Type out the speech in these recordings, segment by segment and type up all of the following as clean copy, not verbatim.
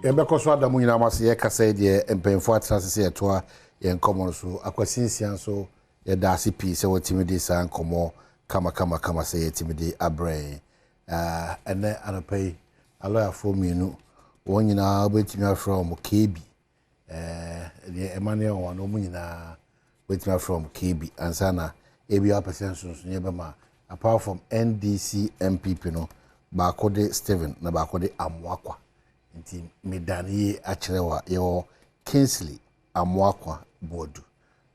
Yɛbɛkɔ so Adom nyina amase yɛkasa de mpemfo atrase etoa yɛn nkɔmɔ so akwasinsia so yɛda ase pii sɛ wɔtimi de saa nkɔmɔ kama sɛ yɛtimi de abrɛn ɛnɛ anapai aloyafo mienu wɔn nyinaa obetimi afrɛ KB de emane wɔn no nyinaa obetimi afrɛ KB ansana ebi apɛsɛn so yɛbɛma apart from NDC MPP no baako de Stephen na baako de Amoakwa nti medani akyerɛwa yɛwɔ Kingsley Amoakwa bodu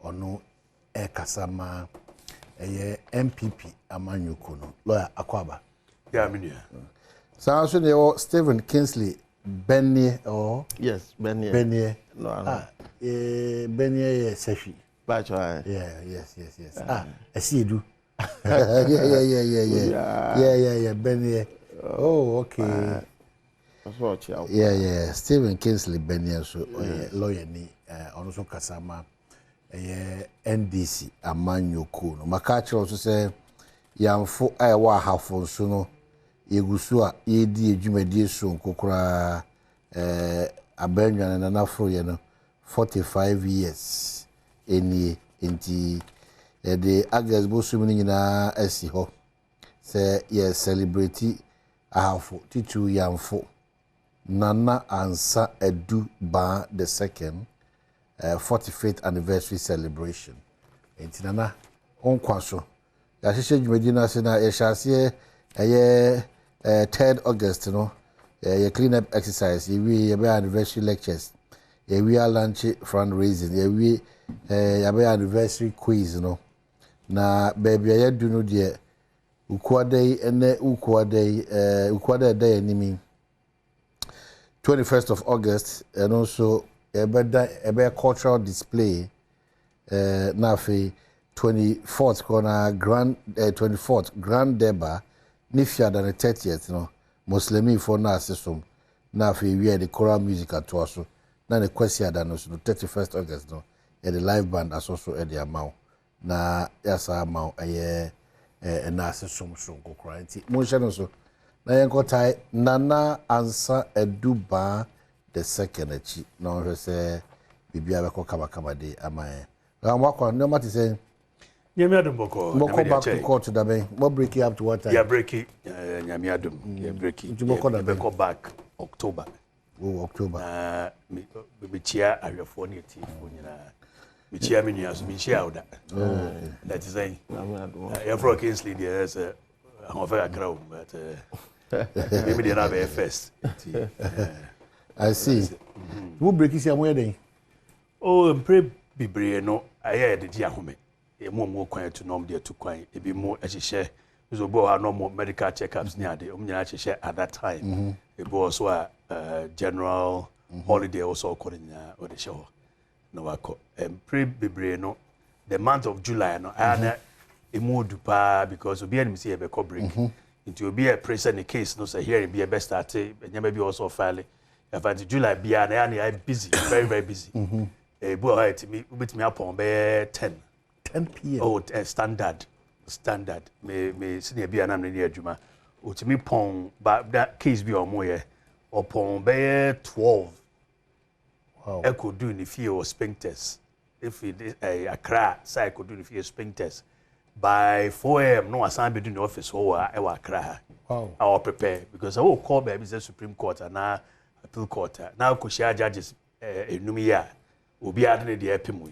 ono kasama MPP amanyoko no lawyer akwaba ya minia so ne yɛwɔ Stephen Kingsley Bennie or yes Bennie no Bennie Sefi bacho yes Asiedu yeah Bennie oh okay yeah Stephen Kingsley Bennie so lawyer ni ono so kasama NDC amanyoko no makacho so say yamfo wa hafo so no yegusu a yedi edwumadi so nkokora abanwan na nafro ye no 45 years eni enti the August bosu ni nyina asi ho say ye celebrate ahafo titu yamfo Nana Ansa Edu Ba the second 45th anniversary celebration. Enti nana onkwa so. Ya hihye dwumadi na se na ye hyase 3rd August no. Ye clean up exercise, ye be anniversary lectures. Ye we lunch fundraising, ye we be anniversary quiz no. Na baby ye du no de ukwadai ene ukwadai day enimi 21st of August and also a cultural display na fe 24th corner grand 24th grand deba nifia than the 30th no Muslimi for na asesum na fe we the choral music atoaso na the question than no 31st August no the live band also at the amount na yasa amount na asesum so kokora nti mo hye no so na yenkotai Nana Ansa Eduba the second achi na o hwese bibia be ko kama de amaye Amoakwa no matter say nyame adom boko back to court da ben what break it up to what time yeah break it nyame adom yeah break it boko back October October me chia ahwefo na etifo nyina me chia me nua so me chia oda that is saying yeah for Kingsley there is a hover crowd but maybe they have a first. I see. Who break is your wedding? Oh, pray be no. I heard the dear home. A more quiet to norm there to quiet. It be more as you share. So go no more medical checkups near the share at that time. It was a general holiday also according to the show. No, I call and pray be no. The month of July no. And a more dupa because we be able to see a break. It will be a present case, no say here be a best at and maybe also fairly. If I July be an busy, very busy. A boy to me with me up on 10 p.m. Oh, standard. Me senior be an near Juma. O to me pong but that case be on more or pong be 12. Wow. I could do in the few sphincters. If it is a crack, so I could do the few sphincters. By 4 a.m., no assignment in the office, I will cry. Wow. I will prepare because I will call baby the Supreme Court and now appeal court. Now, could share judges in Numia will be adding the epimui.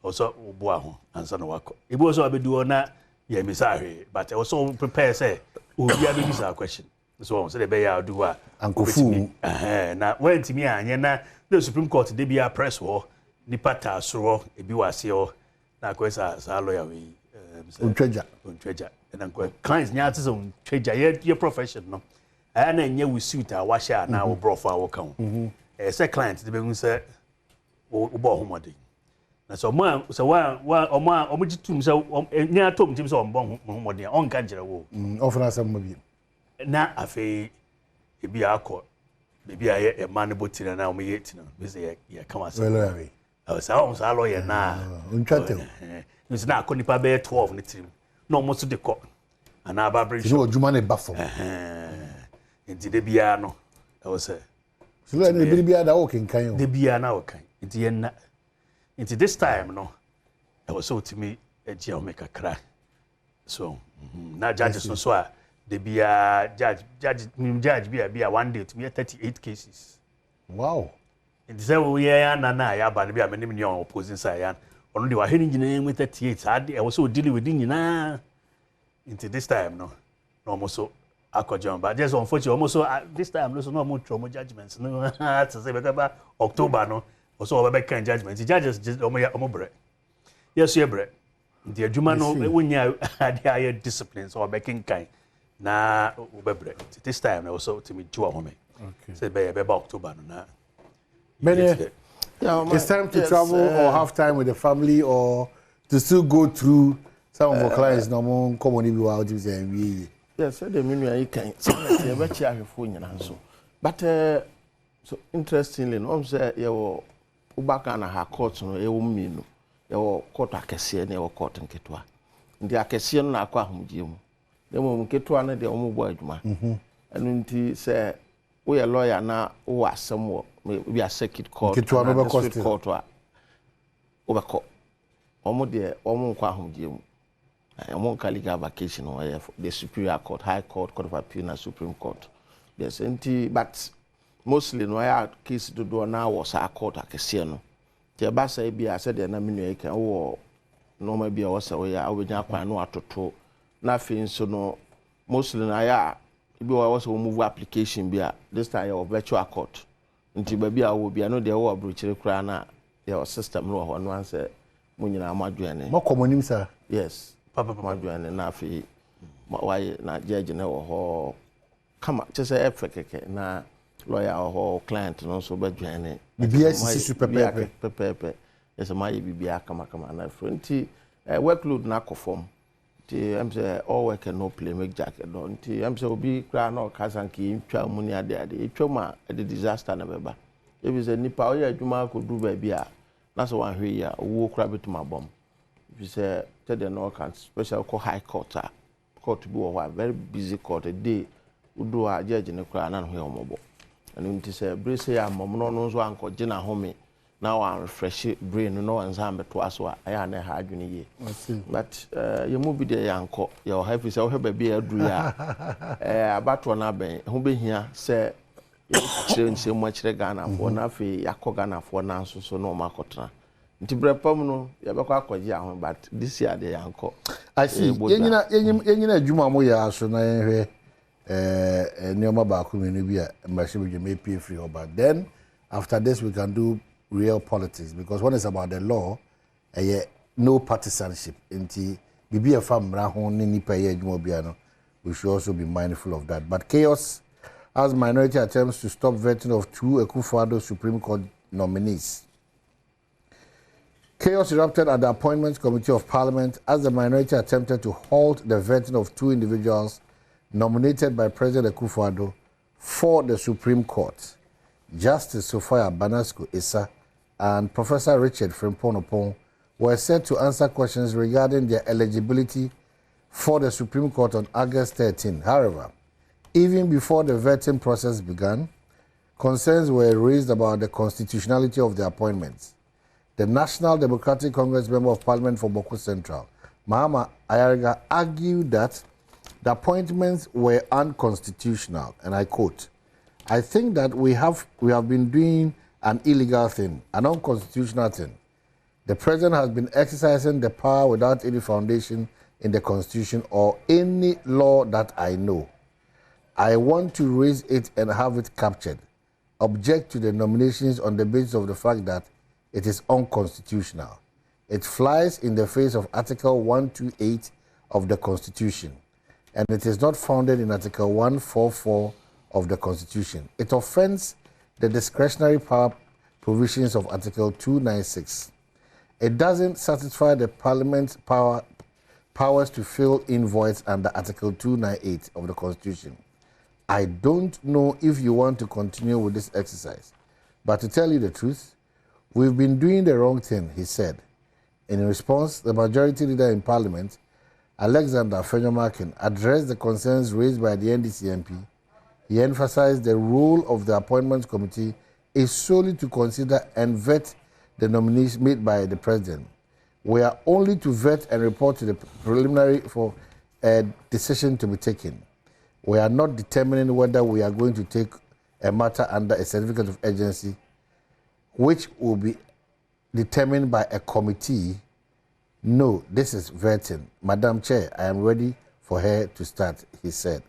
Also, Boaho and Son of Wako. It was all be doing that, yeah, Miss Harry, but I also prepare, say, will be adding this question. So, the bay I'll do what Uncle Fu. Now, when to me, and the Supreme Court, they be a press war, Nipata, so, a biwasio, now, because our lawyer. Treasure and uncle clients nyati on treasure your profession no and then you suit our washer now bro for our account say client the be say obo homode na so man so wa omoji tum say nya tom tim say obo homode on ka jere wo ofna sam mo bi na afi e bi akọ be aye e man botire na o ye tina be say ye come say say lawyer na untwate It's not going to be 12 in the team. No more to the court. And I bring you know, Jumane Buffalo. Into the piano. I was So let me be at walking kind. The be an hour kind. Into this time, no. I was so to me a jail make a cry. So now judges no so they be a judge be a 1 day to be 38 cases. Wow. It is a we are na ya ba be a many million opposing side. Only were hearing with 38. I was so dealing with you into this time, no almost so John, but just unfortunately almost so this time no more trauma judgments. No, to say about October, no, also about kind judgments. The judges just bread. Yes, yeah, bread. The Jumano when you had higher disciplines or baking kind. Na bread. This time also to me two home. Okay. Say by October, no. Many. Yeah, it's time to travel or have time with the family or to still go through some of our clients. No more common out and yes, the menu I can but so interestingly, no say you ubaka na ha court no e wumi no you court akese na you court nketua ndi akese no na akwa ahomgie mu dem mu nketua na de omugbo adwuma anu nti say we lawyer na wo asem wo we are circuit court nketua no be court wa obeko omo de omo nkwa ahomgie mu among legal vacation or the Superior Court, High Court, Court of Appeal, and Supreme Court. Yes, but mostly no I case to do now was a court a casino. The basa be I said the nominate or no maybe also we are with no to nothing so no mostly I also move application be this time of virtual court. Until baby I will be I know the whole breach crana your system no one once munina maduane. More common sir. Yes. Papa maduane na afi why na judge na wo ho kama just say efekeke na lawyer or client no so baduane bibia sisi super pepe yes my bibia kama na front workload na conform ti am say all work no play make jacket don ti am say obi kra na okasanki ntwa mu ni ade etwa ma the disaster na beba e be say nipa oya adwuma ko du ba bia na so wan hwe ya wo kra betuma bom bi say the no can special call high court court be a very busy court a day udo a judge ne kra na ho omobo and nti say brace ya mom no so anko gina home na wan refresh brain no wan zam beto aso aya na ha adwene ye but you mu bi de yanko you have say wo ba bi aduru ya abato na ben ho behia say chere nse mo chere Ghana fo na afi yakọ Ghana fo na nso so no makotena nti brepam no ya bekọ akọji ahụ but this year dey yanko I see yenyina adwuma mo ya so na yenhwe neoma ba ko menu bi a machine bi me pay free but then after this we can do real politics because when it's about the law no partisanship nti bibi e fam ra ho ni nipa ye adwuma bia no we should also be mindful of that but chaos as minority attempts to stop vetting of two Akufo-Addo Supreme Court nominees. Chaos erupted at the Appointments Committee of Parliament as the minority attempted to halt the vetting of two individuals nominated by President Akufo-Addo for the Supreme Court. Justice Sophia Banasco Issa and Professor Richard Frimponopon were set to answer questions regarding their eligibility for the Supreme Court on August 13. However, even before the vetting process began, concerns were raised about the constitutionality of the appointments. The National Democratic Congress Member of Parliament for Boko Central, Mahama Ayariga, argued that the appointments were unconstitutional, and I quote, "I think that we have been doing an illegal thing, an unconstitutional thing. The President has been exercising the power without any foundation in the Constitution or any law that I know. I want to raise it and have it captured. Object to the nominations on the basis of the fact that it is unconstitutional. It flies in the face of Article 128 of the Constitution, and it is not founded in Article 144 of the Constitution. It offends the discretionary power provisions of Article 296. It doesn't satisfy the Parliament's powers to fill in voids under Article 298 of the Constitution. I don't know if you want to continue with this exercise, but to tell you the truth, we've been doing the wrong thing," he said. In response, the majority leader in Parliament, Alexander Fenyomakin, addressed the concerns raised by the NDC MP He emphasized the role of the Appointments Committee is solely to consider and vet the nominees made by the President. We are only to vet and report to the preliminary for a decision to be taken. We are not determining whether we are going to take a matter under a certificate of urgency, which will be determined by a committee. No, this is vetting. Madam Chair, I am ready for her to start, he said.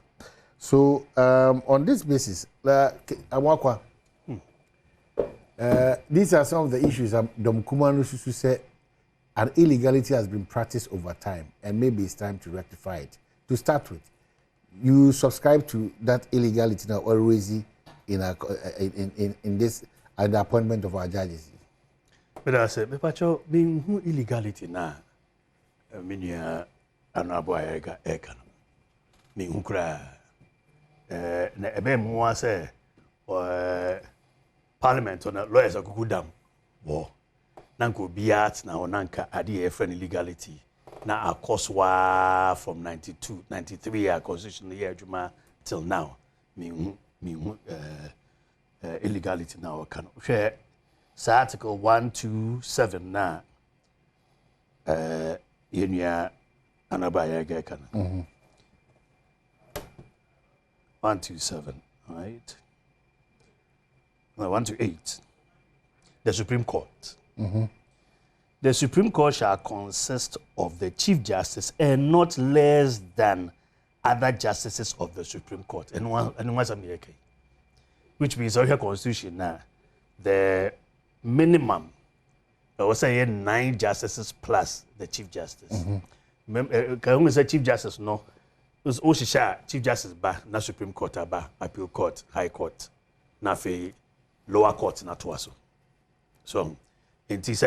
So, on this basis, Amwakwa, these are some of the issues Dom Kumanu Susu said an illegality has been practiced over time, and maybe it's time to rectify it. To start with, you subscribe to that illegality now already in this at the appointment of our judges. But I said, Mepacho, being who illegality now, Minia Anaboyega Ekan. Being who cry, Ebem was a parliament on a lawyers of Gudam. War. Nanko Biat now Nanka Adi a friend illegality. Now, of course, from 92, 93 year constitution year Juma till now. Illegality now can share. Article 127 now. Yenya Anabaya Gekana. 127, right? No, 128. The Supreme Court. The Supreme Court shall consist of the Chief Justice and not less than other justices of the Supreme Court. And what's America? Which means our constitution now, the minimum, I was saying 9 justices plus the Chief Justice. Can we say Chief Justice? No. It's Oshisha, Chief Justice ba, na Supreme Court ba, Appeal Court, High Court, na fe lower court na tuaso. So, it is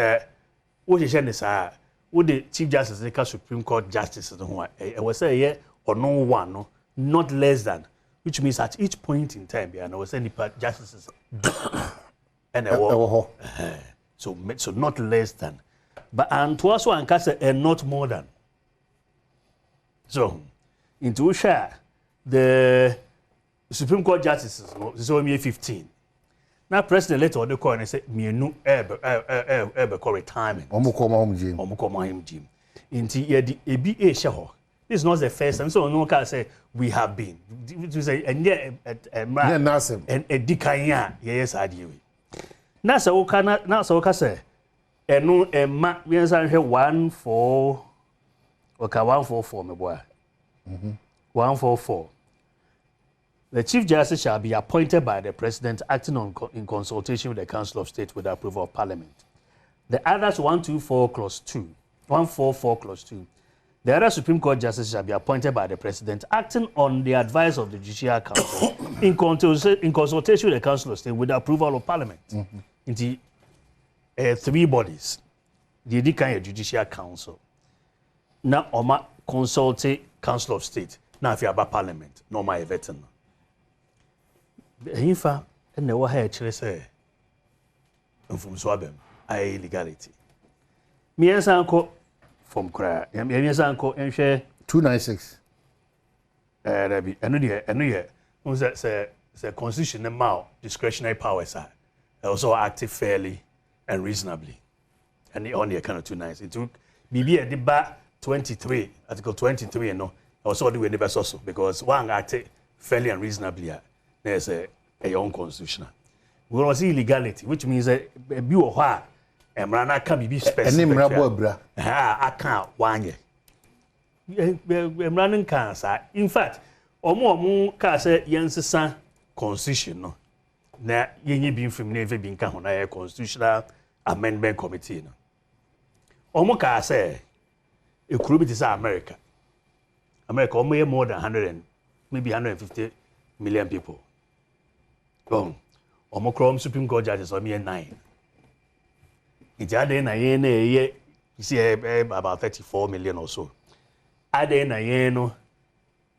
what you say, what the Chief Justice, the Supreme Court Justice, I was saying, or no one, no, not less than, which means at each point in time, I was saying the justices, and so not less than, but and to also and not more than. So, into share the Supreme Court Justices, this is only 15. Now, President later on the call and said, "Me no ever call retirement." Omukomahim Jim. Into the ABA shaho. This is not the first time. So no can say we have been. To say and yet and a dikanya yes idea. Now so can now so can say and no and ma we answer 144. Okay, 144 my boy. 144. The Chief Justice shall be appointed by the President acting in consultation with the Council of State with the approval of Parliament. The others 124 clause 2. 144 clause 2. The other Supreme Court Justice shall be appointed by the President acting on the advice of the Judicial Council in consultation with the Council of State with the approval of Parliament. In the 3 bodies. The Judicial Council. Now, Oma consulted Council of State. Now, if you have a Parliament, no my veteran. Infa and the water say from Swabem, I legality. Me and Sanko from Kra, and Sanko and share 296. I know, was that say constitution and mouth discretionary powers are also active fairly and reasonably. And the only kind of 296. It took BB a debate 23, Article 23, and no, also the way the best also because one acted fairly and reasonably. There's a young constitutional. We don't see illegality, which means a view of her and Rana can be specific. I can't one year. Running cancer. In fact, or more can say Yansa constitution. No, now you being from never being on a constitutional amendment committee. Or more can say it could be America. America more than 100 and maybe 150 million people. Omocrom Supreme Court judges on me 9. It's adding a year, you see about 34 million or so. Adding a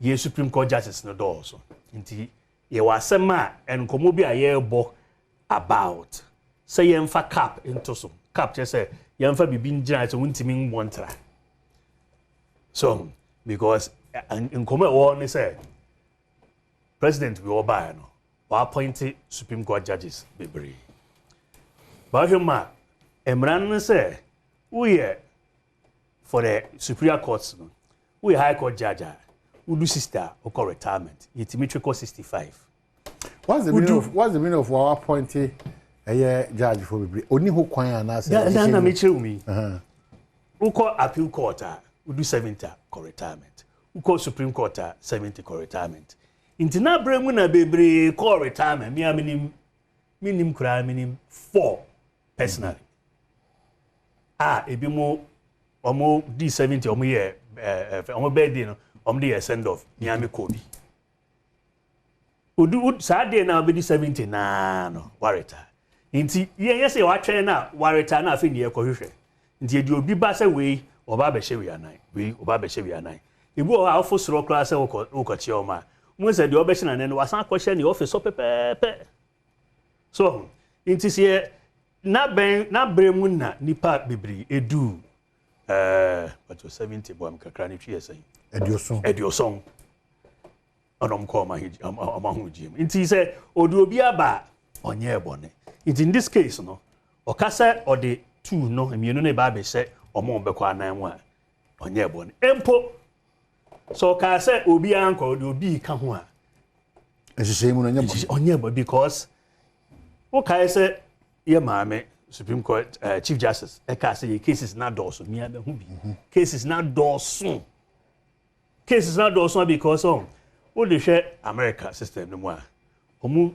year, Supreme Court justice no door so. Inti ye was some man and Komobi a year book about say yemfa cap into some cap just say yemfa be being giant to win one try. So because in Komo one say president we oba no wa appoint Supreme Court judges bebre ba hwema emran no say we for the Superior Courts no we High Court judge we do sister or retirement yetimi tweko 65. What's the meaning of our appointee a judge for bebre oni ho kwan ana say na me kire umi we call appeal court we do 70 for retirement we call Supreme Court 70 for retirement inti na bremu na bebre call retirement me minim kura minim 4 personally ebi mo omo D70 omo ye omo birthday no omo dey send off Miami Kobe odu Saturday na be D70 na no wareta nti ye say wa twen na wareta na afi ne ye kohwehwe nti edi obi ba say we oba be hye we anan we oba be hye we anan ebi o ha ofo soro kra say wo chi o ma mo say de oba hye na ne no wasan akɔhye ne office so pepepe so nti se na bremu na nipa bibri edu but 70 boy am kakra ne twie say edioson onom ko ma hujim nti say odu obi aba onye ebone in this case no okasa ode 2 no emienu ne ba be hye omo bekọ anan mu a onye ebone empo so ka say obi anko ode obi ka ho a ehihye mu no onye ebone because o ka say ye maame Supreme Court Chief Justice eka say cases na doso mi abe hu bi cases na doso because o de hwe America system no mu a omu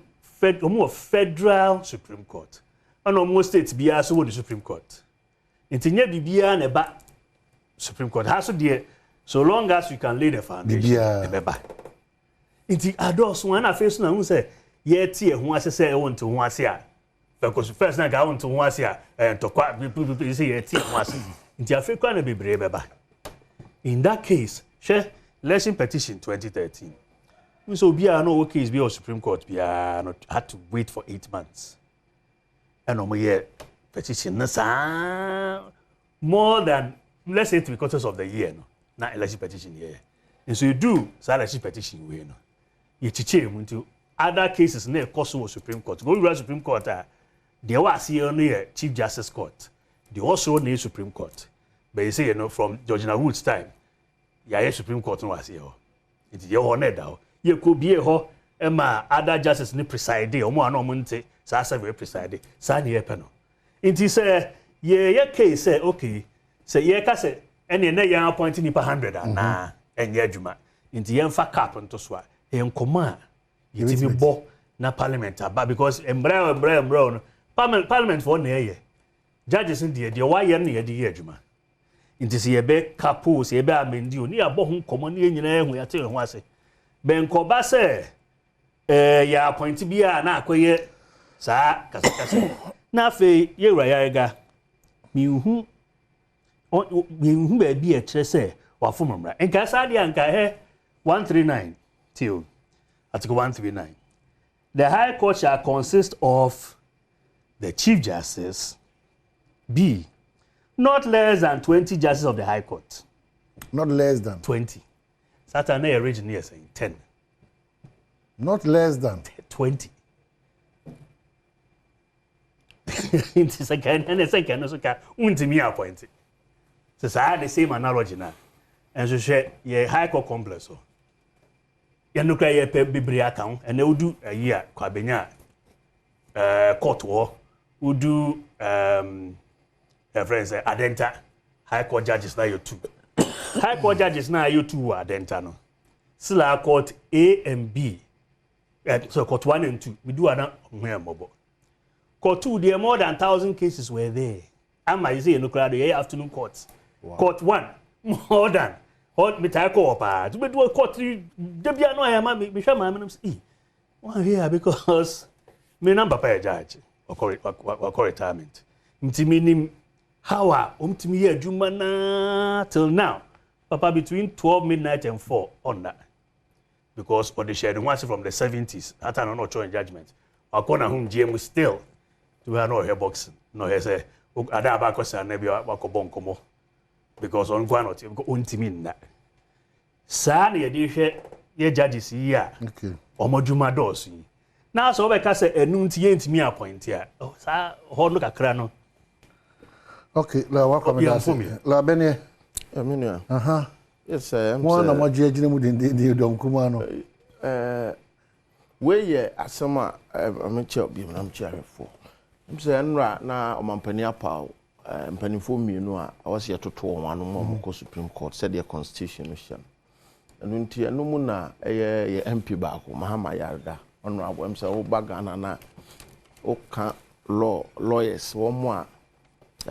federal Supreme Court and omu state bia so the Supreme Court ntinya bibia na ba Supreme Court has so so long as you can lay the foundation e ba nti adoso na face na hu say ye tie hu ase say e wonto hu ase a because first na ga wonto hu ase a tokwa people say ye tie hu ase nti afekwa na bebre beba in that case share election petition 2013 so bia no case be of Supreme Court bia not had to wait for 8 months and omo ye petition na more than let's say 3/4 of the year no na election petition here and so you do election petition we no you chiche mu into other cases na cost of Supreme Court go to Supreme Court there was here no Chief Justice Court they also na Supreme Court but you say you know from George Wood's time ya Supreme Court no was here it ye honor da ye ko bie ho e ma other justice ni preside omo ana omo nte sa serve preside sa ne ye pe no nti say ye case say okay say ye ka say ene na ye appoint ni pa 100 na enye adwuma nti ye mfa cap nto so a ye nkoma yetimi bo na parliament aba because embryo no parliament for na ye judges in the why ye na ye di adwuma nti say ye be capo say ye be amendi oni abo ho nkoma na nyina ehu ya te ho ase ben koba say ya appoint bia na akoye sa kasa na fe ye wura ya ga mihu ba bi e kire say wa fomamra enka sa dia nka he 139 till article 139 the High Court shall consist of the Chief Justice B not less than 20 justices of the High Court not less than 20 Satan na region here saying 10 not less than 20 into second and second so ka untimi appoint so say the same analogy na and so share ye High Court complex so ye no kra ye pe bibiri account and udu ayi a kwabenya court wo udu friends adenta High Court judges na you 2 High Court judges na you 2 adenta no sila court A and B so court 1 and 2 we do ana hwemobo court 2 there more than 1,000 cases were there ama you say no crowd the afternoon courts court 1 more than what me take up to be do court 3 dey bia no ayama me hwe ma me say one here because me number pa judge or retirement mtimi how umtimi ye adwuma na till now papa between 12 midnight and 4 on that because what they shared once from the 70s at an no choice judgment akona home GM still to have no hair boxing no he say ada ba ko say na bia wakobon komo because on kwa not untimi na sa na ye de hwe ye judges here okay omodwuma dɔɔso yi na so obeka say enu nti yentimi appoint ya sa ho no kakra no okay la welcome la bene Aminia yes mo na mo je mu de don kuma no we ye asema amache obi na mchiarefo mse nra na omampani apa mpanifo mienu a awase yetoto won anu mo ko Supreme Court said the constitution no sham anu nti anu mu na ye MP baako Mahama Yarda honorable mse wo bagana na o ka lawyers wo mo a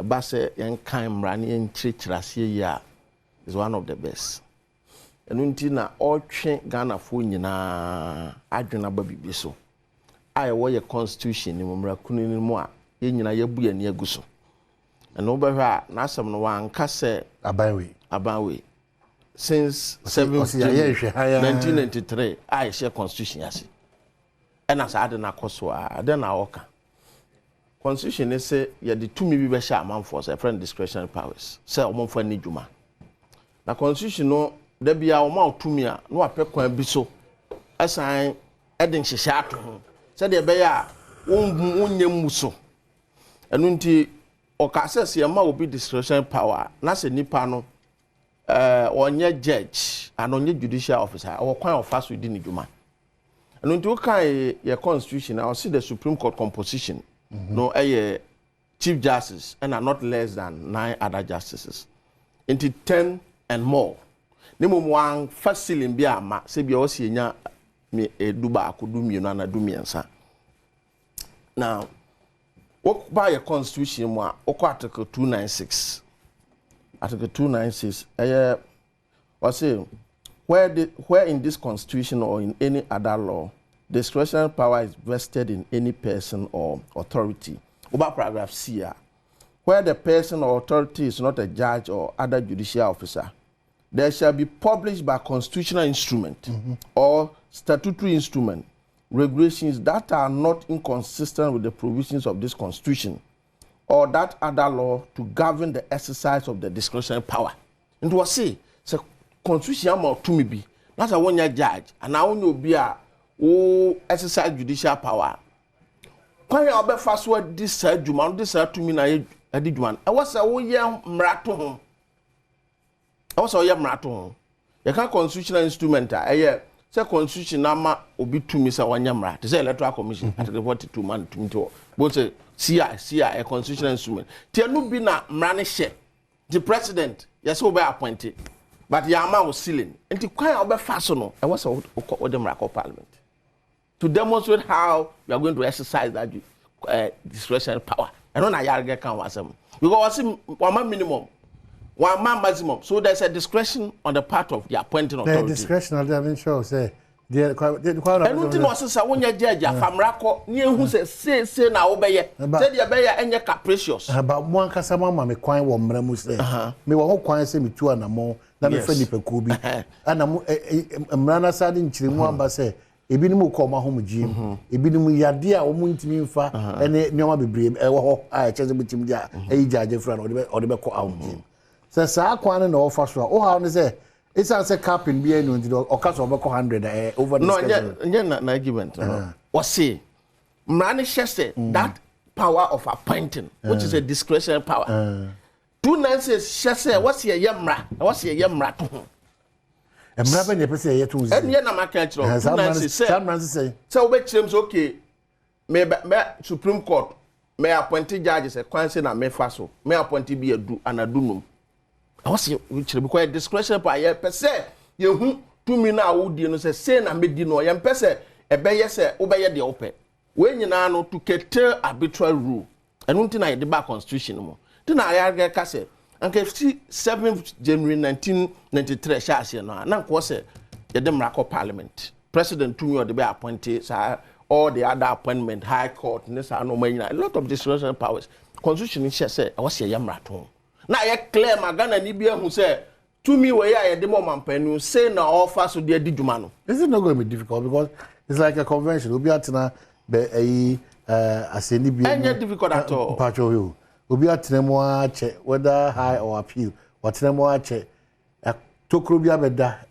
ba se yen kan mra na yen chirechirase ya is one of the best anu nti na otwe Ghana fo nyina adwena ba bibi so ai wo ye constitution ni mumra kunu ni mu a yen nyina yabu ya ni aguso anu ba hwa na asem no wanka se abanwe since 1993 ai share constitution yase ena sa ade na koso ade na woka constitution is say ye the two bi be sha amanfo say friend discretionary powers say omonfo ni djuma na constitution no da bia o ma otumi a no apekwan bi so asan edin hyehyɛ ato ho say de be ya wonyam muso enu nti o ka access ye ma obi discretionary power na se nipa no onye judge and onye judicial officer o kwan of fast within ni djuma enu nti o kan ye constitution I see the Supreme Court composition no chief justice and are not less than 9 other justices into 10 and more nemo one first ceiling bi ama se bia o se nya me eduba akodu mienu na du miensa now what by a constitution mu a article 296 or say where in this constitution or in any other law discretionary power is vested in any person or authority. Over paragraph C, where the person or authority is not a judge or other judicial officer, there shall be published by constitutional instrument or statutory instrument regulations that are not inconsistent with the provisions of this constitution or that other law to govern the exercise of the discretionary power. And to say, constitution or to me be, not a one-year judge, and I only be a exercise judicial power. When you be fast word this juma, this to me na edi juma. I was a wo ye mrato ho. I was a ye mrato ho. You can constitutional instrument say constitution na ma obi to me say wanya mra. Say electoral commission article 42 man to me to. But say see a constitutional instrument. Tie no bi na mra ne hye. The president yes will be appointed. But Yama was sealing. And to quite over fast no. I was a parliament. To demonstrate how we are going to exercise that discretionary power. I don't know how you can was because one minimum, 1 man maximum. So there's a discretion on the part of the appointing authority. The discretion, I mean, sure, say. And one thing was when you judge from Rako, near who say now obey, say the obey and your capricious. About one Casamama, me quite warm, Ramus, me won't quite say me 2 and more, than a friendly Pecubi. And I'm Rana Sadin Chirimwamba say. Ebi nimu ko ma home gym ebi nimu yade a omu ntimi mfa ene nyoma bebree ewo ho a cheze bitim dia eyijaje fra na ode be ko out gym se saa kwan na ofa so o ha no se isa se captain bi enu ndi o ka so be ko 100 over the schedule no na argument no o say mrane shese that power of appointing which is a discretionary power 296 shese what's ye yemra to Emra be ne pese ye to and ye na maka chiro say we chirem so okay me Supreme Court me appointed judges e kwan say na me fa so me appointed bi adu anadunum I was we chirem because discretion pa ye pese ye hu tumi na awudi no say na me di no ye pese e be ye say wo be ye de ope we nyina no to curtail arbitrary rule enu nti na ye de ba constitution mo ti na ya ka say and 7th January 1993 share no na ko se ye dem rako parliament president to me or the be appointed all the other appointment high court this no a lot of discretionary powers constitution share say I was ye yamrato na ye clear magana ni bia hu say to me we ye dem mampanu say na offer so de djuma no. Is it not going to be difficult because it's like a convention obi atena be aseni bia no difficult at all pacho you obi atenemo ache whether high or appeal watenemo ache tokro bi abeda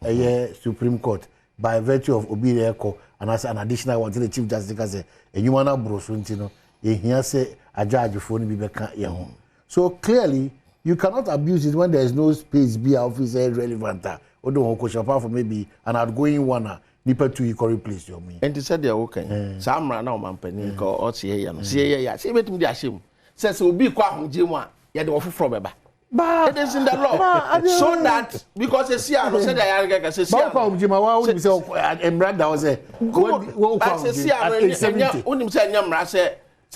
Supreme Court by virtue of obi eko and as an additional one to the chief justice say enyuma na bro so ntino ehia say ajajefo no bi beka ye ho so clearly you cannot abuse it when there is no space be officer relevant or don't question apart from maybe an outgoing one nipa to equal replace your me and he said they are okay samra na o mampani ko o tie ye no tie ye ya say betum di ahyem says obi kwa honje mu a ye de ofoforo beba it is in the law so that because the cia no said I get say cia kwa honje ma wa unim say embranda was say wo kwa honje cia unim say nyamra say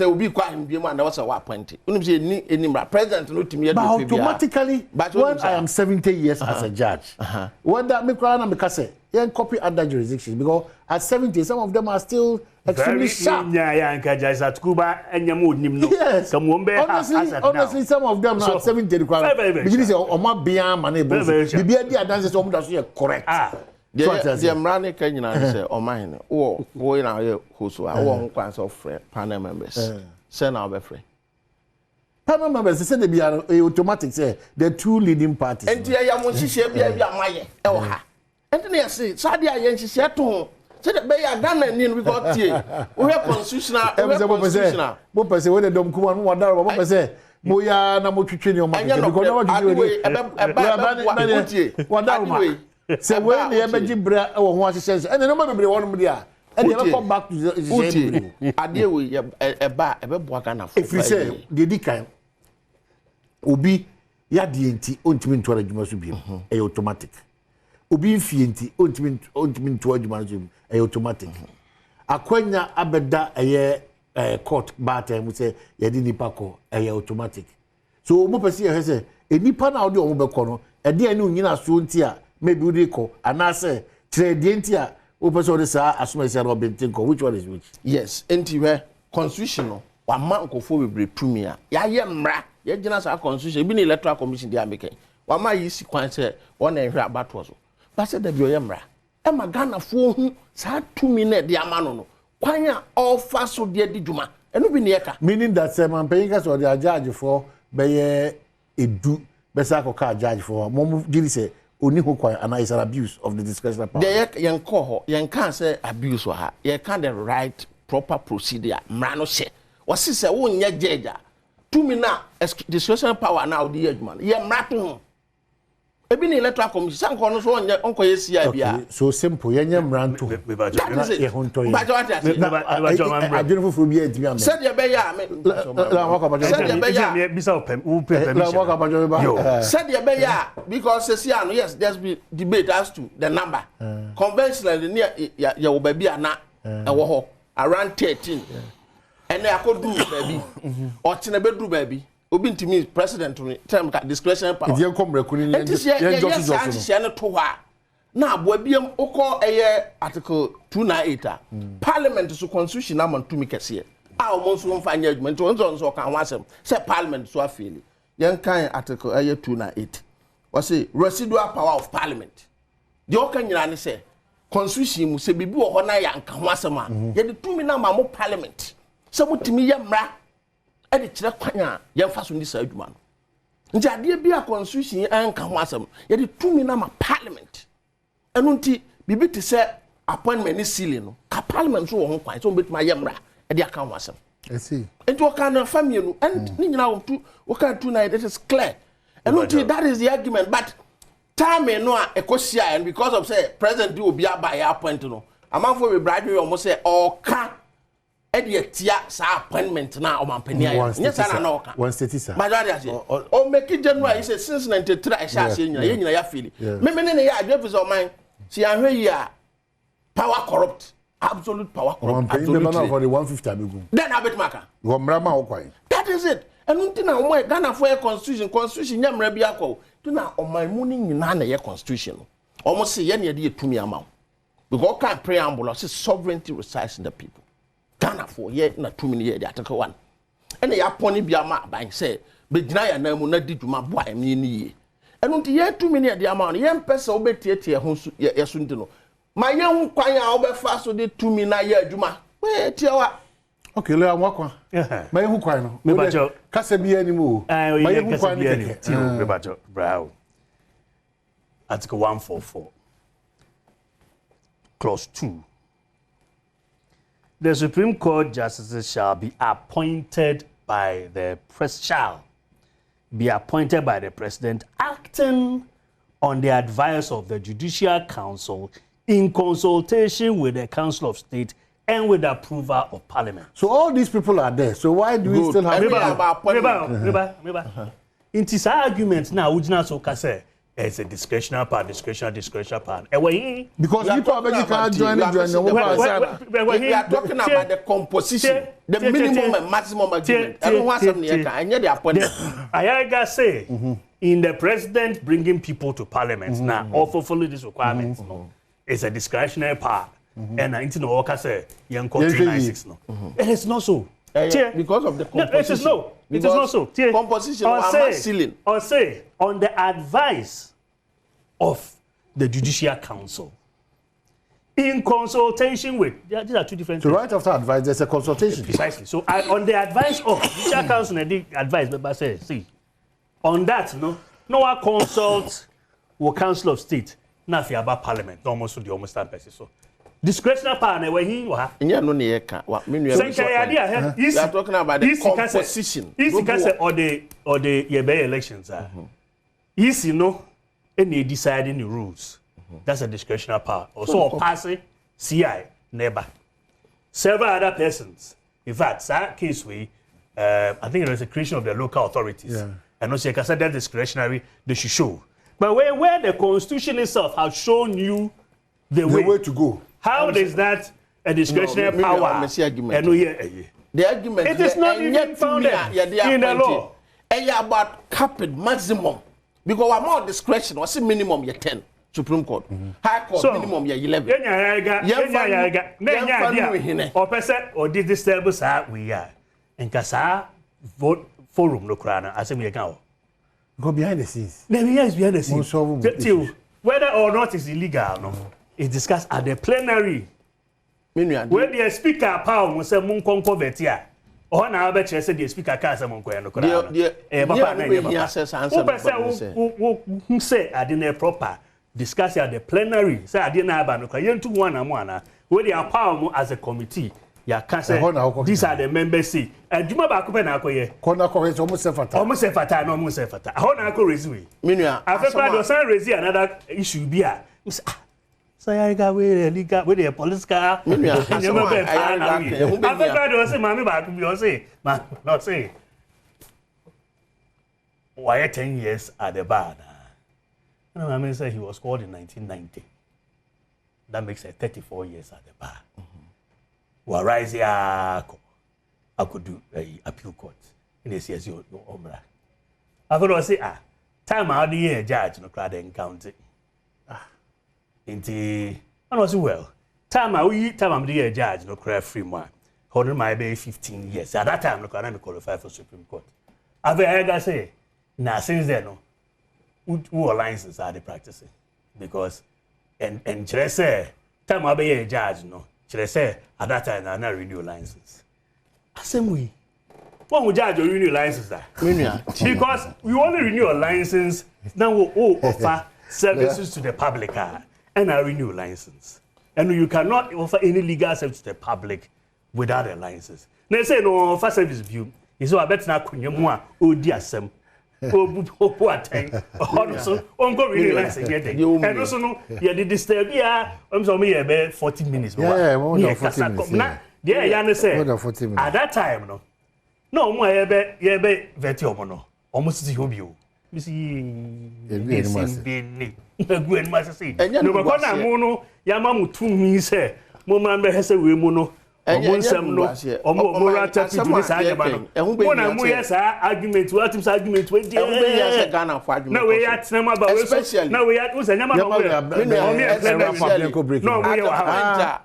obi kwa honje mu and was a appoint unim say ni enimra president no timi ye do automatically when I am 70 years as a judge when that me kwa na me ka say you copy other jurisdictions because at 70 some of them are still extremely sharp. Yes. Honestly, some of them are 70 because say Oma Bian Manebo. Bibia di adanse so muda so correct. The Mrani Kenya say Oma hene. Oh, we na here hoso. I want kwans of panel members. Say na be free. Panel members say they be automatic say the two leading parties. Enti ya mo hihye bia amaye e wo ha. Enti na say sade aye hihye to say the be ya Ghana ni we got here. We have constitutional mo pese we the dom kuma no wadaro mo pese mo ya na mo twetwe ni o ma because na wa twetwe ni wadaro ma say we na ye beji bra e wo ho ahyehyɛ ene no ma bebre won dia e dey come back to the ade we eba ebeboa Ghana for if you say the dikan obi ya de enti ontimi nto adwuma so biem e automatic obi mfie enti ontimi nto adwuma so biem e automatic akwanya abeda eye court ba time say ye di nipa ko eye automatic so mo pese ye say enipa na odi o mo be ko no e de ani onyina so nti a maybe odi ko anase kire de nti a o pese odi sa asoma sia no bentin ko which one is which yes enti we constitution no wa man kofo bebre tumi a ya ye mra ye gina sa constitution bi ni electoral commission dey ameken wa ma yi si kwan say won na ehwe abato so ba say da bi o ye mra e ma Ghana fo hu sa tumi na dey amano no kwan a offer so dey di djuma eno bi ne yeka meaning that man paying us or the judge for be edu be sa ko ka judge for mom giri say oni ho kwan and is an abuse of the discretionary power dey yen ko ho yen kan say abuse ho ha yen kan the right proper procedure mra no hye wasi say wo nya jeja tumi na discretionary power na odi adwuma ye mra to ho ebi ni electoral commission sanko no so onko ye sia bia so simple ye nya mra to ye ho nto ye adwene foforo bi antimi am said ye be ya me la waka ba said ye be ya bisa permission la waka ba said ye be ya because sia no yes there's be debate as to the number conventionally near ye wo ba bia na e wo ho around 13 and I could do baby or tina bedru baby obi ntimi president no term discretionary power e come rekuni yen just no to ha na abo biem ukọ eye article 298 parliament so constitution na man tumi kese a o mo so mfa anya adwuma nto so kan wasem say parliament so afeli yen kan article eye 298 we say residual power of parliament de o kan nyina ne say constitution mu se bibi wo ho na ya nka ho asem a ye de tumi na ma mo parliament se mutimi ye mra e de kire kwan a ye mfa so ndi sa adwuma no nti ade bia constitution anka ho asem ye de tumi na ma parliament enu nti bibi te se appointment ni seal no ka parliament so wo ho kwan so betuma ye mra e de aka ho asem I see enti o kan na family no and ni nyina wo kan tu na it is clear enu nti that is the argument but time no a ekosia and because of say president do obi aba ya appoint no amanfo we brade we almost say oka e de tia sa appointment na o mampani aye nya sa na oka one state sir majority ase o make January he say since 93 I sha say nyina ye nyina ya feel me ne ya adwe for man si ahwe yi a power corrupt absolute power corrupt absolutely for the 150 abegu then abet maka wo mra ma wo kwan that is it enu ntina o mo Ghana for constitution nya mra bi akọ tuna omanmu ni nyina na ye constitution omo se ye ne de etumi ama because can preamble say sovereignty resides in the people Ghana for ye na tumi ni ye de article 1 ene ya poni bi ama ban say be gina ya na mu na di dwuma boa em ni ye enu nti ye tumi ni de ama no ye mpese obetietie ho ye so ndi no ma ye hu kwan a obefa so de tumi na ye adwuma we tie wa okay le anwa kwa ma ye hu kwan no me ba jo kasa bi ani mu ma ye hu kwan ni keke me ba jo bravo article 144 Clause 2. The Supreme Court justices shall be appointed by the president, acting on the advice of the Judicial Council in consultation with the Council of State and with the approval of Parliament. So all these people are there. So why do we still have in this argument now, so it's a discretionary power. Because people are can't join it. We are talking about the composition, the minimum and maximum agreement. Everyone and yet the appointment. I say in the president bringing people to Parliament now, or follow this requirement, it's a discretionary power. And I know what I say, young country 96 no. It is not so. Because of the composition. It is not so. Composition or say on the advice of the Judicial Council in consultation with these are two different things. So right after advice there's a consultation. Precisely. So on the advice of Judicial Council and the advice but say see on that no one consult with Council of State nothing about Parliament almost time person so discretionary power where he was. We are talking about the composition. Easy say or the elections easy no any deciding the rules. That's a discretionary power. Also passing CI neighbor. Several other persons. In fact, that case I think there is a creation of the local authorities. Yeah. And also you can say that discretionary they should show. But where the Constitution itself has shown you the way to go. How is that a discretionary power? The argument it is not even founded in the law. And you about capped maximum because we are more discretion. What's the minimum? You 10 Supreme Court, High Court so, minimum. You 11. Or person or this disturbance we are. And Kasa vote forum no crana. I say we can go behind the scenes. Behind the scenes. Whether or not it's illegal, no. Is discussed at the plenary. Where the speaker power will say mun convert here. Or now bet you say the speaker can't say mun koya no kola. Who say I didn't proper discuss at the plenary. Say I didn't have no koya. You two one and one. Where the power as a committee. Ya can say these are the members say. And Juma Bakupe na koye. Kona koye almost fata. Almost fata no almost fata. How na ko raise we. After do say raise another issue be a. So I got with the police car. I say, Mammy, back to you say, not say. Why 10 years at the bar? No, I mean, say he was called in 1990. That makes it 34 years at the bar. Well, rise here, I could do appeal court in the CSU Ombra. I could say, time out the year, judge, no crowd encounter. Inti and also well time I'm the judge no cry free man holding my baby 15 years at that time no can I qualify for Supreme Court I say now since then no who alliances are they practicing because and say time I be a judge no say at that time I not renew licenses same way when we judge or renew licenses because we only renew a license now we offer services to the public and a renew license. And you cannot offer any legal service to the public without a license. They say no offer service view. Is I bet not kunyamwa o diasem. O attend. Also, on go renew license yet. And also no, you did disturb ya. I'm so me about 40 minutes. Yeah, more than 40 minutes. Yeah, you say. More than 40 minutes. At that time, no. No, more you be veti omono. Almost the hobby. You see, Gwen must say, no, but I mono, Yamamu 2 means, Mumma has a woman, or more to this argument. And when I'm yes, argument, what is argument with you? No, we had some about especially. No, we had was a number of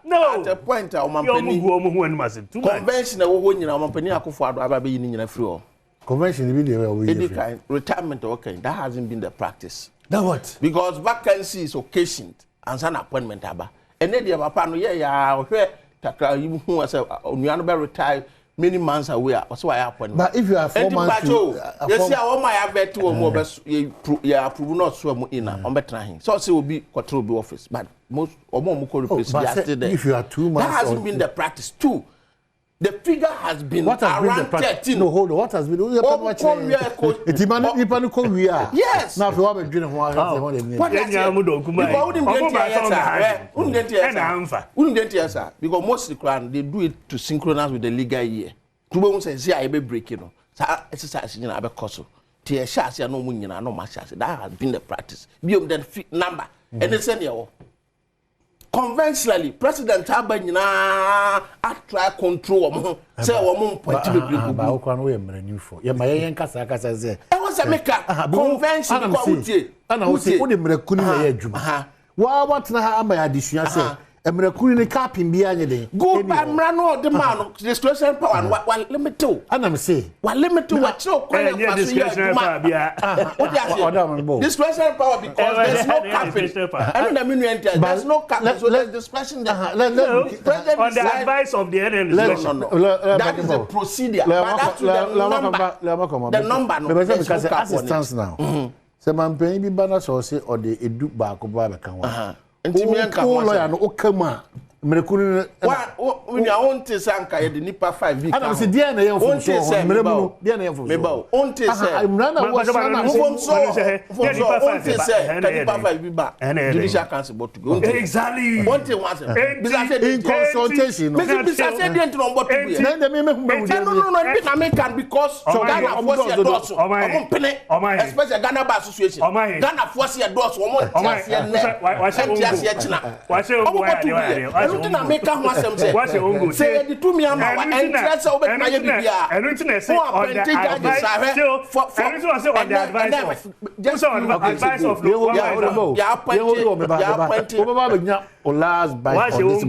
no, the point of conventional when you're a free. Convention retirement okay that hasn't been the practice. That what? Because vacancy is occasioned and an appointment aba. And then the papa no yeah takra you who was a retire many months away. Also, I appoint. But if you are 4 months, you see, I my have bet to more best. You approve not swim in on better him. So, will be control the office, but most or more replace yesterday. If you are 2 months, that hasn't been the practice too. The figure has been around 13. No, hold on. What has been? Yes. Now, if you have a dream, because most of the crowd they do it to synchronize with the legal year. To be honest, say I be breaking no. Exercise in a course. Tia shas ya no munyina no mashas. That has been the practice. Beyond the number and the senior. Conventionally, President Abanyina try control say woman point to be ba o kwan we mra new for. Ya mayen kasa say. E was a maker convention ko utie. Ana o say o de mra kuni na ya adwuma. Wa what na ha amaya adesua say emra kuni ni captain bia nye den. Go by mra no the man discretion power wa limit to. Ana me say wa limit to what so kwa ya discretion power bia. Discretion power because there's no captain. I don't mean there's no captain so there's discretion there. On the advice of the NLC. No. That is a procedure. But that's the number no. Because assistance now. Se man pen bi bana so say or the edu ba ko ba be kan wa. Ntimi enka mo lawyer no okama mrekunu when you want to say anka ye the nipa 5 week. Ana se dia na ye mfo so mremu dia na ye mfo. Me ba on te say mrana wo sa na mfo so on te say nipa 5 week ba judicial council but to go. Exactly. One thing was in consultation. Bisa say dey ntino mbot to be. Na me No be na me can because Ghana force your doors. Omo pene especially Ghana Bar Association. Ghana force your doors omo tiase ne. Wa se ongo na make am asem say the two me am and interest over na ye bibia everything say on the advice on the advice of last by this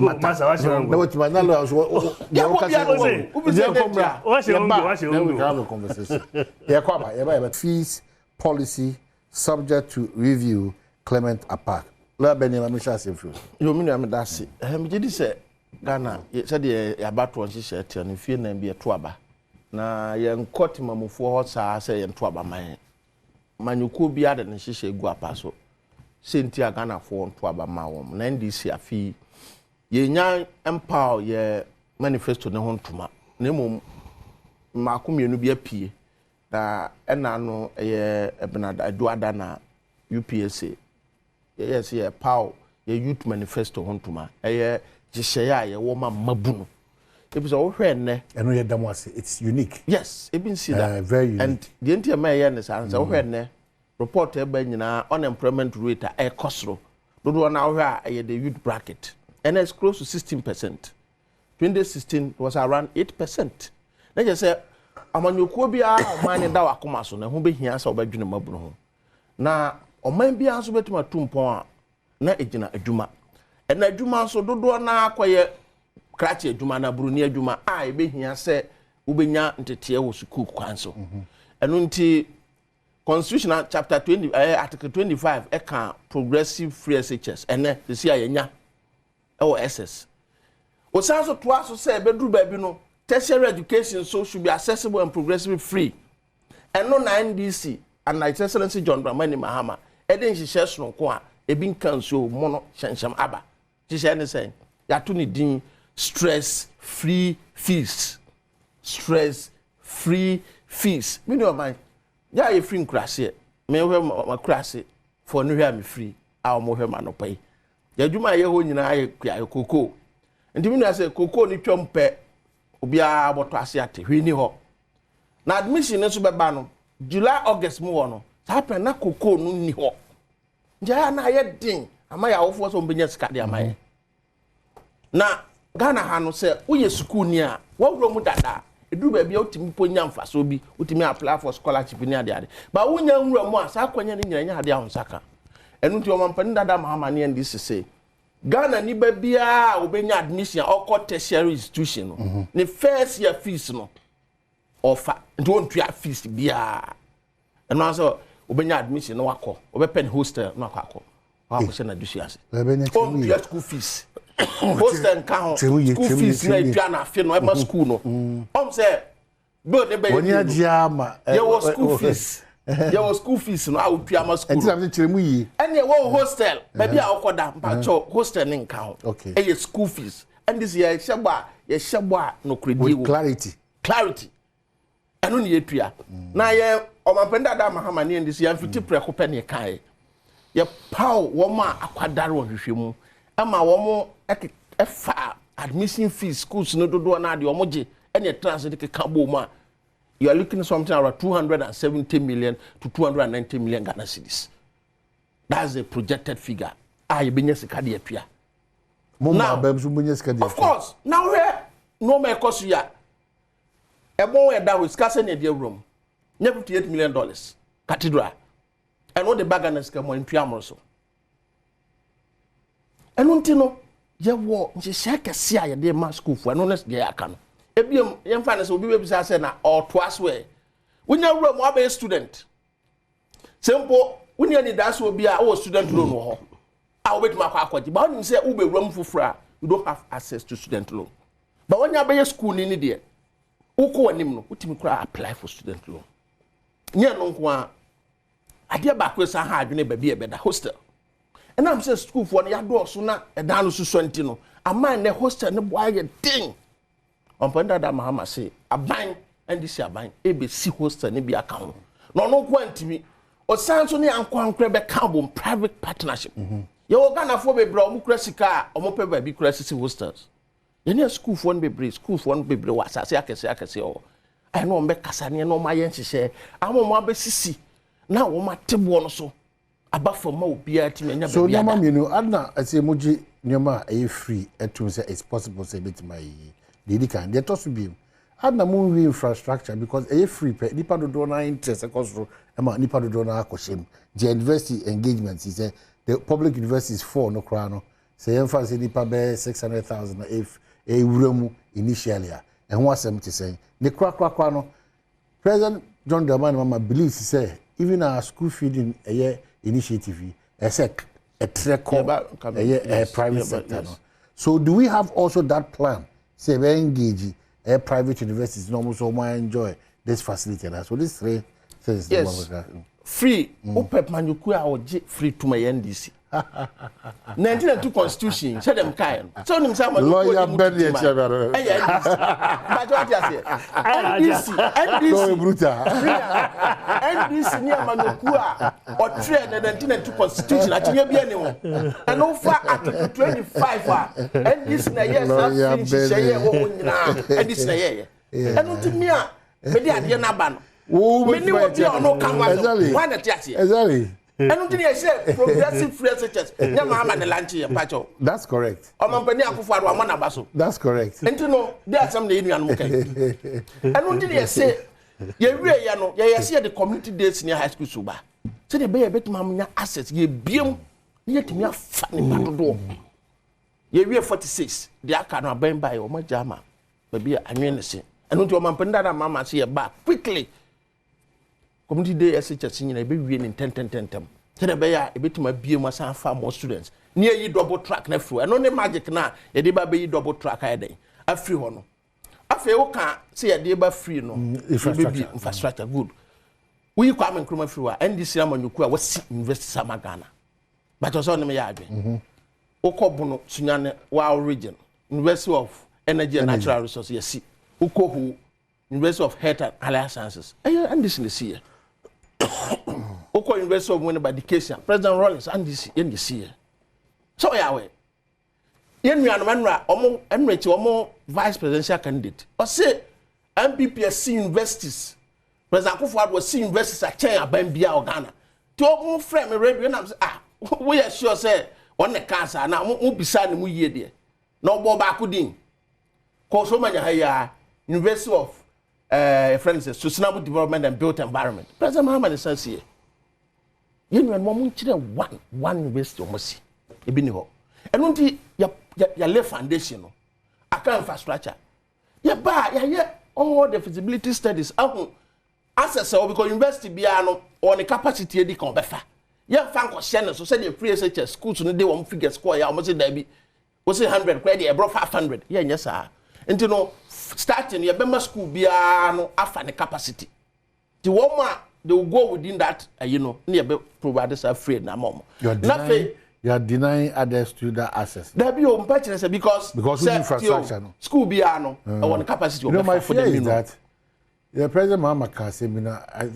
matter fees policy subject to review. Clement Apart la benima me shase mfu yo me na me dase me gidi se Ghana se de ya bato on hye tie no fie na bi eto aba na ye nkoti mamofo ho saa se ye nto aba man manyuko bi ade ne hye gu apa so senti a Ghana fo nto aba ma wo na ndc afi ye nya empower ye manifesto ne ho ntoma na mom makomienu bi apie na ena no ye ebenada aduada na UPSA yes yeah power your youth manifesto hontuma jishaya ye wo ma mabunu ebi so wo hwe ne eno ye damo ase it's unique yes ebi see that very unique. And the entire mayor ne say wo hwe ne report e ba nyina unemployment rate e kosro dodo na wo hwe the youth bracket and it's close to 16%. 2016 was around 8%. Na je say amanyokuo bia man da wakoma so na ho behia sa obadwene mabunu ho na oman bia nso betuma tumpon a na ejina adwuma na adwuma nso dodo na akoye krache adwuma na buruni adwuma a ebehia se ubenya ntete wo sukuu kwanso eno nti constitution chapter 20 article 25 eka progressive free SHS ene sisi ayenya o SS o sanso to aso se bedru ba bi no tertiary education so should be accessible and progressive free eno na NDC and His Excellency John Dramani Mahama eden hihye no ko a ebi nkanso mo no hyenhyem aba hihye ne say ya to ni din stress free fees me no man ya ye free nkrase me hwe makrase for no hwe am free a mo hwe ma no pai ya dwuma ye ho nyina ye koko nti me no say koko ni twompe obia boto ase ate hwe ni ho na admission ne so beba no July August mu wono happen na koko no ni ho nja na ye din ama ya wofo so mbenya sika de ama ye na Ghana ha no se uye school ni a wawro mu dada edu ba bia utimi ponya mfaso bi utimi apply for scholarship ni ade ba wonya nwura mu a sa kwanya ni nyanya ade ahonsaka enu ti o mampani dada mahama ne ndc se Ghana ni ba bia obenya admission or tertiary institution no ne first year fees no offer don't pay fees bia enu aso obenya admission no wako obepen hostel no akọ wa ko se na dusiase on pay school fees hostel count school fees na edua na afi no e ma school no say bill dey be Oni ajiama there was school fees there was school fees no awutua ma school enti am chiremu yi ene wo hostel baby a okoda mpacho hostel nin count okay e school fees and this year sheba no credit with clarity eno ne yetua na ye omampenda da mahama ne ndisi ya mfiti preko pe ne kan ye paw wo ma akwadare wo hwehwemu ama wo mo efa admission fees schools no dodo na de wo moje ene transit ke kabo ma you are looking something around 270 million to 290 million Ghana cedis. That's the projected figure. You benya sika de apia. Of course, now where no more cost ya. Ebon we that with scarce in the room. $58 million cathedral. And all the baggers come in Piamroso. And untino, ye war, she shake a sia de ma school for an honest day I can. Ebium, young finance will be able na or twice way. When you room, what be a student? Simple, when you need that will be our student loan. I'll wait my car, but when you say Ube room for fra, you don't have access to student loan. But when you are school in India, Uko and Nimno, what you cry apply for student loan. Near no one, I dear backwards I had you never be a better hostel. And I'm saying school for the door sooner a down to Swantino. A man the hostel no boy a thing. On Panda da Mahama say, a bang and this year bang, ABC hostel and be account. No one to me. Or sounds only and crab carbon private partnership. You Ghana for be bro, Mukrasika, or Mope baby crisis hostels. You school for one baby, school for one baby was I can say, oh, I know make Cassania no my auntie say, I'm on my BCC. Now, my table so about for more beer to so, Yama, you know, Adna, I say, Muji, Nyama, a free, and to say it's possible to say bit my lady can. They're tossed to be. Adna movie infrastructure because a free pay, Nipa do donor interest, a cost for Nipa do donor Koshim. The university engagements, he said, the public university is 4 no crown. Say, emphasis Nipa bear 600,000 if a room initially. And what's them to say? The crack, President John Dramani Mama believes, he said, even our school feeding a year initiative, a private sector. Yes. No? So, do we have also that plan? Say, we engage a private universities, no more so more enjoy this facility. So, these three things. Yes. Free. Upep Manukua or free to my NDC. 1902 Constitution, said them kind. So, lawyer Benny, NDC near Manukua or trade the 1902 Constitution at anyone. And over Article 25, NDC na yes, and this year. And not me, maybe I didn't abandon. Many of you are no come why not just exactly. I don't think I said progressive free such that's correct. That's correct. And you know, there are some Indian okay. I don't think I say, you see the community days near high school suba. So the bay a bit mamma assets, ye beam, yet me a funny door. Ye 46, the Akana bang by or my jama, maybe a menace. And don't your mampanda mamma see a back quickly. Community day SHS in a big win in 10. Tell a bear a bit my beer must have far more students. Near you double track nephew, and only magic now, a deba be double track a day. A free one. I feel can't say a deba free no infrastructure good. We come and come through and this year when you was invest Samagana. But was on the Mayadi. Okobono, Sunyane, Wow region, University of Energy and Natural Resources, yes, Ukohu, University of Health and Allied Sciences. And this in the sea. Oko University of Women Education, President Rollins, and this in the sea. So, Yahweh. Yen Manra, Omo, Emirates, Omo, Vice Presidential candidate. Or say, MPPSC universities. President Kufuor was see universities at China, Bambia, or Ghana. To Omo frame a radio, and we are sure, say, on the cancer, now won't be signing we year there. No Bob Akudin. Cause so many higher University of friends, Sustainable Development and Built Environment. President Muhammad says here. You know, one university almost. Ebiniho. And until your left foundation, account infrastructure. Yeah, all the feasibility studies. Access because university biano or the capacity de conbefa. Yeah, fanko Shannon, so said the free SHS schools no they won't figure square almost there be was 100 credit, I brought 500. Yeah, yes, sir. And you know, starting your Bema school be no after the capacity. The woman they will go within that, you know, near providers are free now, mom. You are denying others to that access. There be your patroness because infrastructure. No. School be no, I want capacity. You know, my fear is that the president Mahama can say,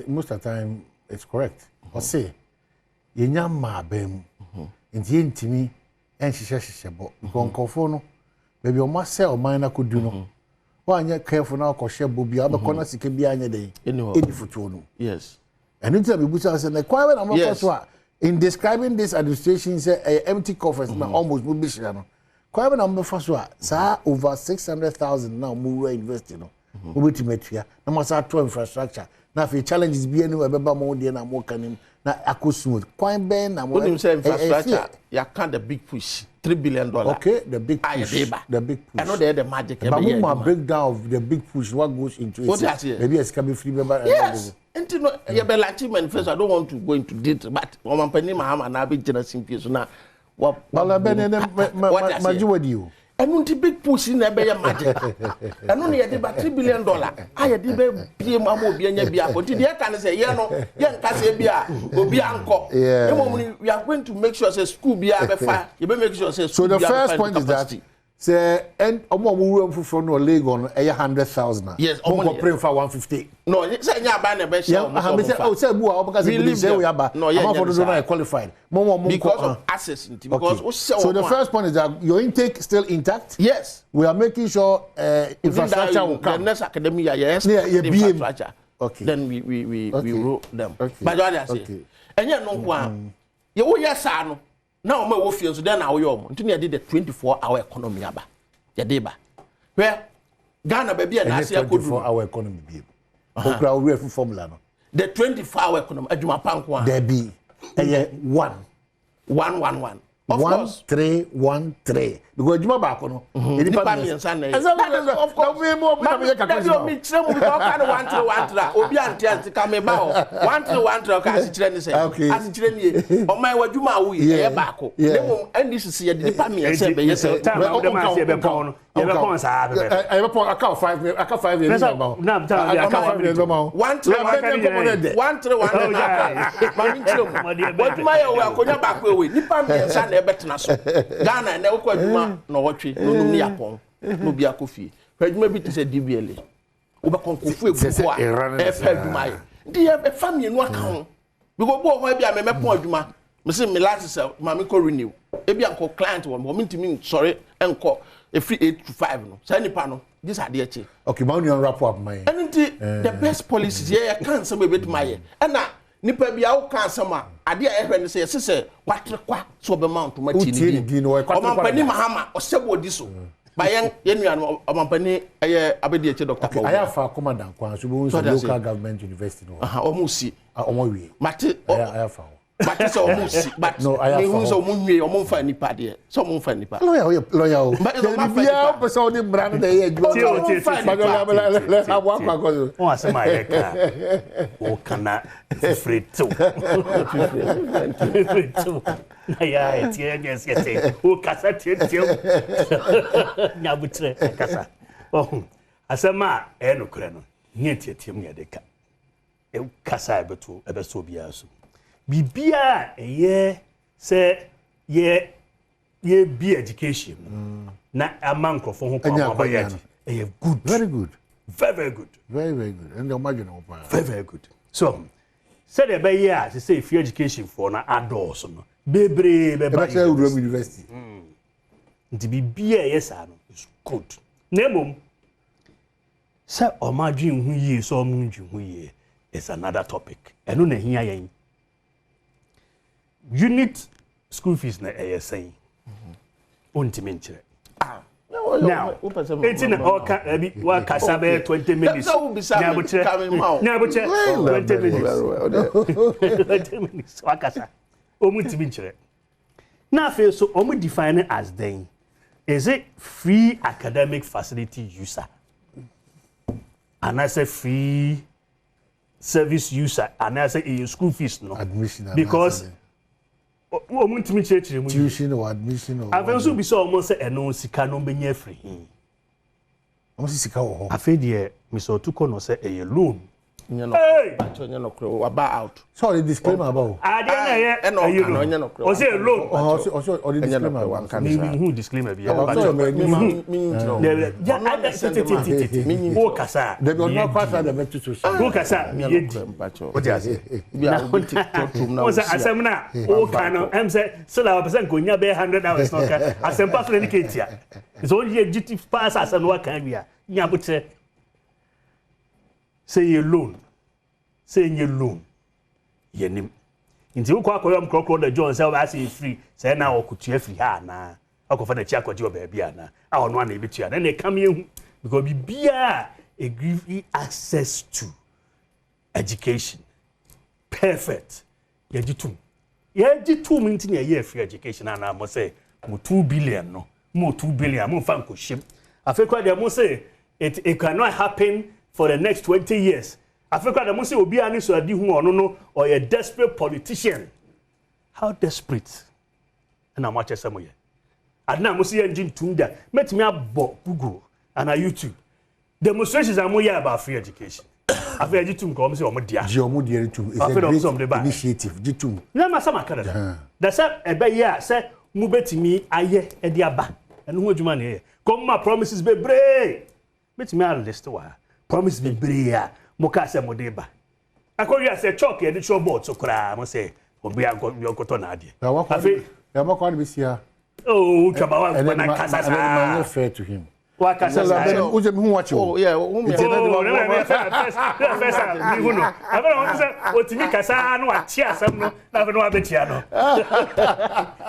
most of the time it's correct. Or say, you nyama bem, in the intimi, and she says, Goncofono, maybe your master or mine could do no. Why you careful now, because she will be able to corner sick be any day. Any for yes. And it's a bit of a quiet among us. In describing this administration, say empty coffers now almost will be shared. Quite a number for sure. Sir, over 600,000 now more invested. We to make here. No matter to infrastructure. Now, if the challenges be anywhere, more than I'm working now, I could smooth. Quite Ben, I'm what you say infrastructure. You can't the big push. $3 billion. Okay, the big push. The big push. I know they're the magic. But my breakdown of the big push, what goes into it? What is it? Maybe it's can be free member. Yes. And you know, you be like manifest. I don't want to go into detail, but Adom Mpensenpensenmu and I be generous in peace now. What? Well, what you? And when the big push in there, be a magic. And only about $3 billion. I had the be mamu be any be a. But the can say, yeah, no, yeah, can say be a, or be uncle. Yeah. We are going to make sure say school be a fire. You better make sure say. So the first point is that. Say, and omo from no leg on 100,000. Yes, omo pray for 150. No, say nya ba na be share. Oh, say bua because we say we aba. No, yeah, for not qualified. Because of access, because so the first point is that your intake still intact. Yes, we are making sure infrastructure will come. The next academy year, yes, infrastructure. Okay. Then we wrote them. But what I say, and you know what? You will yes, no. Now my wife so then now you until you did the 24-hour economy aba. Ya deba. Where Ghana baby and Asia could 24-hour economy be. Okra we have formula no. The 24-hour economy adwuma pankwa. There be 111. Of course 313. Because adwuma ba ko no. Nipa miensa na. Of course we mo na me calculation. That me kire mu because kan 113 obi antia ka me ba o. 113 ka asitire ni say. Asitire ni o mai wadwuma awu ye ba ko. Dem NDC ye nipa miensa be ye say. Time o dem ase be pon. Ye be pon sa be. I be pon aka 5 years ba. Na time aka 5 years ba. 113 ma mi kire mu. Wadwuma ye o akonya ba ko we nipa miensa na e betena so. Ghana na ko adwuma no watwe no num ni yapon no bia kofi adwuma bi te se DBL wo be konkofu egufu a e fa adwuma ye ndi e family no aka ho because bo ho bia me pon adwuma me se me last se ma me ko renew e bia nko client wo me ntimi sorry enko e free 8 to 5 no say nipa no this ade eche okay ma union wrap up my and the best policies here can some bit my and na nipa bia wo kan sama ade a ehwe ne se se watrekwa so be mount matini di no e Adom Mpensenpensenmu osebo di so bayan yenua no Adom Mpensenpensenmu eye abedi eche Dr. Bawo aya fa commandant kwa so be local government university no omo si omo wie mate aya fa but so omo si but no aya so omo wie omo fa nipa de so omo fa nipa lawyer o bia person de brand de ye ju o asema ye ka o kana frito na ya etie nyesete o kasa tie nyabutre kasa oh asema no kure no nye tie mu ye de ka e kasa ebeto bia so bibia eye se ye be education na amankrofo ho kwa eye good very good very good and the imagine very good so said the be here to say free education for na adults no bebre be ba university nti bibia yes no is good nemom say o ma dwen hu yie so o mu dwen hu yie is another topic eno na hia yen unit school fees na saying ontimi nkyere now it's in all what kasabe 20 minutes na buche 20 minutes wakasa omutimi nkyere na fe so omu define as then is it free academic facility user and I say free service user and I say in school fees no admission because wo muntimi chechire mu tuition or admission or afanso bi so omo se eno sika no benya free omo sika wo ho afa de me so tuko no se eye loan nyano kro about out sorry disclaimer about ade na ye nyano kro o se loan o disclaimer wan kan who disclaimer bi o kasa de bi no kwasa de betutu o kasa mi yedi o ti ase bi a o tiktok na o se asem na o kan am se so la person ko nya be 100 hours no ka asem pa so ni ketia so ye giti pass asem no kan bia nya botre say ye loan say ye loan yenim nti wo kwa akoyom krokro da John say ba say free say na okutua free ha na akofa na chi akwaje oba bia na a ono ana ebetua na na kam yehu because bibia a give access to education perfect yejitum nti na ye free education na mo say mo 2 billion no mo 2 billion mo fa nkohim afekwa de mo say it cannot happen for the next 20 years. Africa the Musi obi ani so adi hu ono no or a desperate politician. How desperate? And how much asamo ye. Adna Musi engine tunda met me abo Google and a YouTube. Demonstrations are more about free education. Afi agitum ko say omo dia. Ji omo dia tu is a great initiative. Jitum. Na ma sama Canada. Da say ebe ye say mu betimi aye e dia aba. Eno hu adwuma na ye. Come ma promises be brave. Betimi a list wa. Promise me bria moka se modeba akoria se chalk e de show board so kra mo se obi agoto na ade afi ya mo kwa be sia oh chaba wa na kasa sa man fair to him wa kasa sa o je hu watch oh yeah o me first mi hu no abere won se otimi kasa no achi asam no na be no abetia no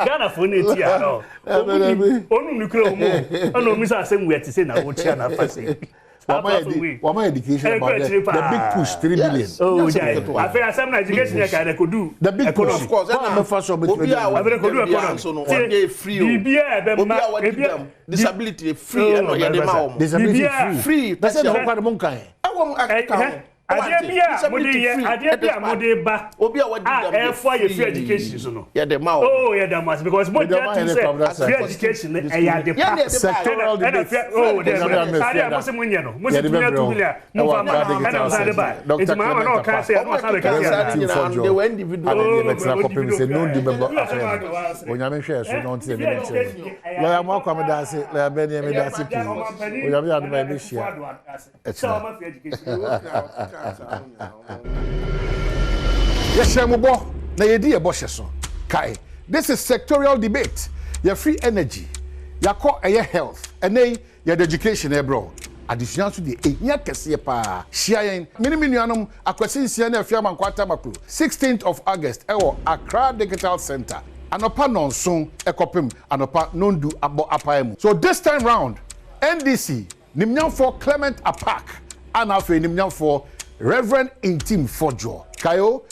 Ghana for na tia no onu nukro mo ono mi sa asem we ti se na wo tia na fase Wama education about the big push 3 billion. Oh, I feel some education I could do. The big push. Of course, I'm first of it. Free. Disability free. Disability free. That's Adebia modeba obi a wadi dem free education so no yeah the ma oh yeah that must because more than free education e ya de sectoral debate oh there ade mo se munye no mo se tunya 2 billion mo fa ma na sa de ba it ma ma no can say no sa be can they were individual extra copy say no develop onyame hwe so no ntie me ntie lawyer mo kwame da se lawyer be ne me da se pi onyame adoma be hia extra free education Yes, Shamubo, na yedi e bo hyeso. Kai. This is sectorial debate. Your free energy, your core air health, and your education e bro. Additional to the enya kese pa. Hia mini akwasi nsia na afia mankwata makru. 16th of August ewo Accra Digital Center. Anopa nonson ekopem anopa nondu abo apaemu. So this time round, NDC nimnyam for Clement Apak and afi nimnyam for Reverend Intim Fojo. Kayo